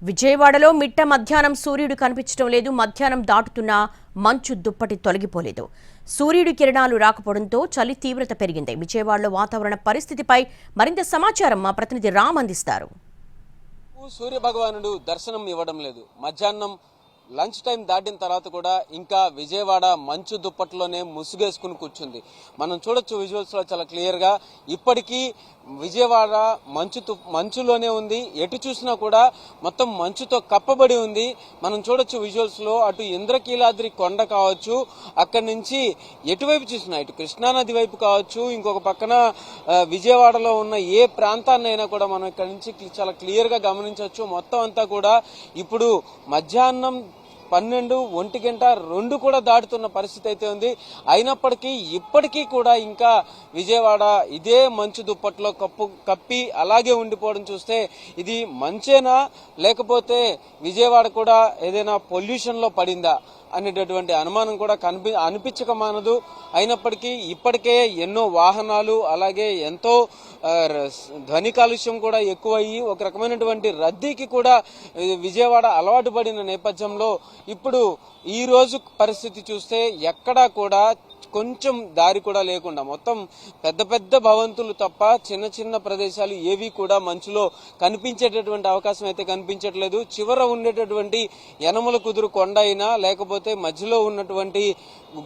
విజయవాడలో మిట్ట మధ్యాహ్నం సూర్యుడు కనిపించడం లేదు. మధ్యాహ్నం దాటుతున్న మంచు దుప్పటి తొలగిపోలేదు. సూర్యుడి కిరణాలు రాకపోవడంతో చలి తీవ్రత పెరిగింది. విజయవాడలో వాతావరణ పరిస్థితిపై మరింత సమాచారం మా ప్రతినిధి రామ్ అందిస్తారు. సూర్య భగవానుడు దర్శనం ఇవ్వడం లేదు. మధ్యాహ్నం లంచ్ టైం దాటిన తర్వాత కూడా ఇంకా విజయవాడ మంచు దుప్పట్లోనే ముసుగేసుకుని కూర్చుంది. మనం చూడొచ్చు విజువల్స్ లో చాలా క్లియర్ గా. ఇప్పటికీ విజయవాడ మంచులోనే ఉంది. ఎటు చూసినా కూడా మొత్తం మంచుతో కప్పబడి ఉంది. మనం చూడొచ్చు విజువల్స్ లో అటు ఇంద్రకీలాద్రి కొండ కావచ్చు, అక్కడి నుంచి ఎటువైపు చూసినా ఇటు కృష్ణానది వైపు కావచ్చు, ఇంకొక పక్కన విజయవాడలో ఉన్న ఏ ప్రాంతాన్నైనా కూడా మనం ఇక్కడ నుంచి చాలా క్లియర్ గా గమనించవచ్చు. మొత్తం అంతా కూడా ఇప్పుడు మధ్యాహ్నం 12, 1 గంట 2 కూడా దాటుతున్న పరిస్థితి అయితే ఉంది. అయినప్పటికీ ఇప్పటికీ కూడా ఇంకా విజయవాడ ఇదే మంచు దుప్పట్లో కప్పి అలాగే ఉండిపోవడం చూస్తే ఇది మంచేనా లేకపోతే విజయవాడ కూడా ఏదైనా పొల్యూషన్ లో పడిందా అనేటటువంటి అనుమానం కూడా అనిపించక మానదు. అయినప్పటికీ ఇప్పటికే ఎన్నో వాహనాలు అలాగే ఎంతో ధ్వని కాలుష్యం కూడా ఎక్కువయ్యి ఒక రకమైనటువంటి రద్దీకి కూడా విజయవాడ అలవాటు పడిన నేపథ్యంలో ఇప్పుడు ఈ రోజు పరిస్థితి చూస్తే ఎక్కడా కూడా కొంచెం దారి కూడా లేకుండా మొత్తం పెద్ద పెద్ద భవంతులు తప్ప చిన్న చిన్న ప్రదేశాలు ఏవి కూడా మంచులో కనిపించేటటువంటి అవకాశం అయితే కనిపించట్లేదు. చివర ఉండేటటువంటి యనమల కుదురు కొండ అయినా లేకపోతే మధ్యలో ఉన్నటువంటి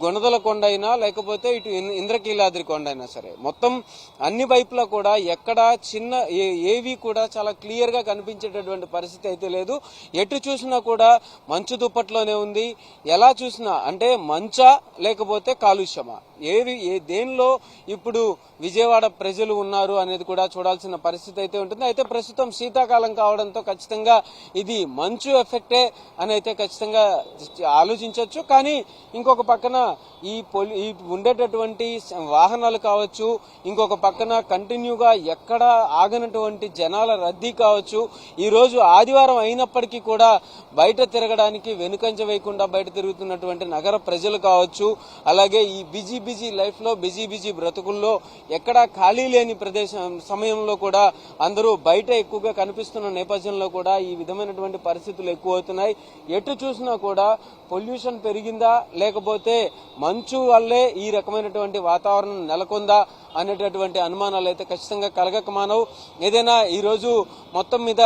గుణదల కొండ అయినా లేకపోతే ఇటు ఇంద్రకీలాద్రి కొండ అయినా సరే మొత్తం అన్ని వైపులా కూడా ఎక్కడ చిన్న ఏవి కూడా చాలా క్లియర్ గా కనిపించేటటువంటి పరిస్థితి అయితే లేదు. ఎటు చూసినా కూడా మంచు దుప్పట్లోనే ఉంది. ఎలా చూసినా అంటే మంచా లేకపోతే కాలుష్యమా దేనిలో ఇప్పుడు విజయవాడ ప్రజలు ఉన్నారు అనేది కూడా చూడాల్సిన పరిస్థితి అయితే ఉంటుంది. అయితే ప్రస్తుతం శీతాకాలం కావడంతో ఖచ్చితంగా ఇది మంచు ఎఫెక్టే అని అయితే ఖచ్చితంగా ఆలోచించవచ్చు. కానీ ఇంకొక పక్కన ఈ ఉండేటటువంటి వాహనాలు కావచ్చు, ఇంకొక పక్కన కంటిన్యూగా ఎక్కడ ఆగనటువంటి జనాల రద్దీ కావచ్చు, ఈ రోజు ఆదివారం అయినప్పటికీ కూడా బయట తిరగడానికి వెనుకంజ వేయకుండా బయట తిరుగుతున్నటువంటి నగర ప్రజలు కావచ్చు, అలాగే ఈ బిజీ లైఫ్ లో బిజీ బ్రతుకుల్లో ఎక్కడా ఖాళీ లేని సమయంలో కూడా అందరూ బయట ఎక్కువగా కనిపిస్తున్న నేపథ్యంలో కూడా ఈ విధమైనటువంటి పరిస్థితులు ఎక్కువ అవుతున్నాయి. ఎటు చూసినా కూడా పొల్యూషన్ పెరిగిందా లేకపోతే మంచు వల్లే ఈ రకమైనటువంటి వాతావరణం నెలకొందా అనేటటువంటి అనుమానాలు అయితే ఖచ్చితంగా కలగక మానవు. ఏదైనా ఈరోజు మొత్తం మీద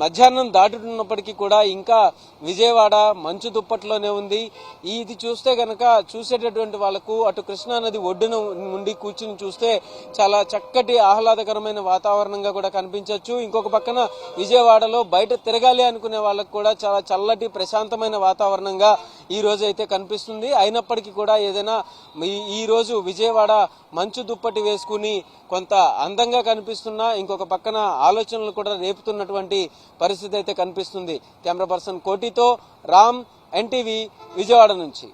మధ్యాహ్నం దాటుతున్నప్పటికీ కూడా ఇంకా విజయవాడ మంచు దుప్పట్లోనే ఉంది. ఇది చూస్తే గనక చూసేటటువంటి వాళ్లకు అటు కృష్ణానది ఒడ్డున ఉండి కూర్చుని చూస్తే చాలా చక్కటి ఆహ్లాదకరమైన వాతావరణంగా కూడా కనిపించవచ్చు. ఇంకొక పక్కన విజయవాడలో బయట తిరగాలి అనుకునే వాళ్ళకు కూడా చాలా చల్లటి ప్రశాంతమైన వాతావరణంగా ఈ రోజు అయితే కనిపిస్తుంది. అయినప్పటికీ కూడా ఏదైనా ఈ రోజు విజయవాడ మంచు దుప్పటి వేసుకుని కొంత అందంగా కనిపిస్తున్నా ఇంకొక పక్కన ఆలోచనలు కూడా రేపుతున్నటువంటి పరిస్థితి అయితే కనిపిస్తుంది. కెమెరా పర్సన్ కోటితో రామ్, ఎన్టీవీ, విజయవాడ నుంచి.